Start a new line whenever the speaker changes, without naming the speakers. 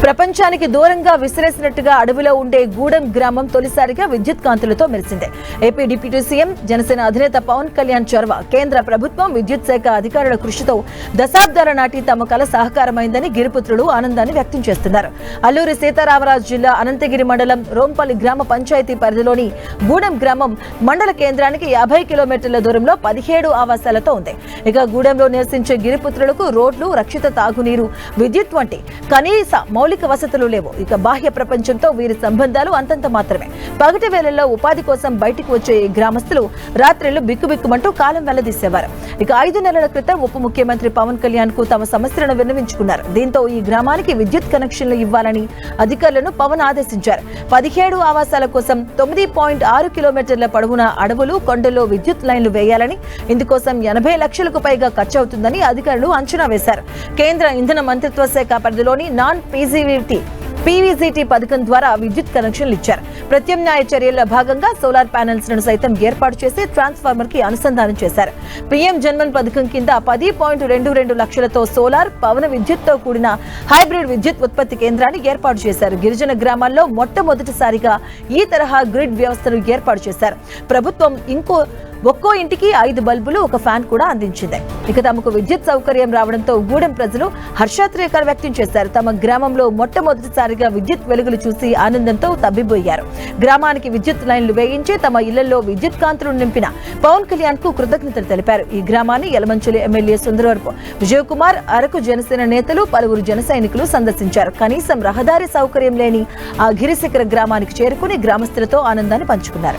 ప్రపంచానికి దూరంగా విసిరేసినట్టుగా అడవిలో ఉండే గూడెం గ్రామం తొలిసారిగా విద్యుత్ కాంతులతో మెరిసింది. ఏపీ డిప్యూటీ సీఎం జనసేన అధినేత పవన్ కళ్యాణ్ చొరవ, కేంద్ర ప్రభుత్వం విద్యుత్ శాఖ అధికారుల కృషితో దశాబ్దాల నాటి తమ కల సహకారమైందని గిరిపుత్రులు ఆనందాన్ని వ్యక్తం చేస్తున్నారు. అల్లూరి సీతారామరాజు జిల్లా అనంతగిరి మండలం రోంపల్లి గ్రామ పంచాయతీ పరిధిలోని గూడెం గ్రామం మండల కేంద్రానికి 50 కిలోమీటర్ల దూరంలో 17 ఆవాసాలతో ఉంది. ఇక గూడెంలో నివసించే గిరిపుత్రులకు రోడ్లు, రక్షిత తాగునీరు, విద్యుత్ వంటి కనీస మౌలిక వసతులు లేవు. ఇక బాహ్య ప్రపంచంతో వీరి సంబంధాలు అంతంత మాత్రమే. పగటి వేళల్లో ఉపాధి కోసం బయటికి వచ్చే ఈ గ్రామస్తులు రాత్రిళ్లు బిక్కుబిక్కుమంటూ కాలం వెళ్లదీసేవారు. ఇక 5 నెలల క్రితం ఉప ముఖ్యమంత్రి పవన్ కళ్యాణ్ కు తమ సమస్యలను విన్నవించుకున్నారు. దీంతో ఈ గ్రామానికి విద్యుత్ కనెక్షన్లు ఇవ్వాలని అధికారులను పవన్ ఆదేశించారు. 17 ఆవాసాల కోసం 9.6 కిలోమీటర్ల పొడవున అడవులు, కొండల్లో విద్యుత్ లైన్లు వేయాలని, ఇందుకోసం 80 లక్షలకు పైగా ఖర్చవుతుందని అధికారులు అంచనా వేశారు. కేంద్ర ఇంధన మంత్రిత్వ శాఖ పరిధిలోని నాన్ పీవీజీటీ పథకం ద్వారా విద్యుత్ కనెక్షన్లు ఇచ్చారు. ప్రత్యామ్నాయ చర్యల్లో భాగంగా సోలార్ ప్యానెల్స్ ను సైతం ఏర్పాటు చేసి ట్రాన్స్ఫార్మర్ కి అనుసంధానం చేశారు. పీఎం జన్మన్ పథకం కింద 10.22 లక్షలతో సోలార్, పవన విద్యుత్తో కూడిన హైబ్రిడ్ విద్యుత్ ఉత్పత్తి కేంద్రాన్ని ఏర్పాటు చేశారు. గిరిజన గ్రామాల్లో మొట్టమొదటిసారిగా ఈ తరహా గ్రిడ్ వ్యవస్థను ఏర్పాటు చేశారు. ప్రభుత్వం ఒక్కో ఇంటికి 5 బల్బులు, 1 ఫ్యాన్ కూడా అందించింది. ఇక తమకు విద్యుత్ సౌకర్యం రావడంతో గూడెం ప్రజలు హర్షాతిరేకాలు వ్యక్తం చేశారు. తమ గ్రామంలో మొట్టమొదటిసారిగా విద్యుత్ వెలుగులు చూసి ఆనందంతో తబ్బిబ్బోయారు. గ్రామానికి విద్యుత్ లైన్లు వేయించి తమ ఇళ్లలో విద్యుత్ కాంతులు నింపిన పవన్ కళ్యాణ్ కు కృతజ్ఞతలు తెలిపారు. ఈ గ్రామాన్ని యలమంచిలి ఎమ్మెల్యే సుందరవరపు విజయకుమార్, అరకు జనసేన నేతలు, పలువురు జన సైనికులు సందర్శించారు. కనీసం రహదారి సౌకర్యం లేని ఆ గిరిశిఖర గ్రామానికి చేరుకుని గ్రామస్తులతో ఆనందాన్ని పంచుకున్నారు.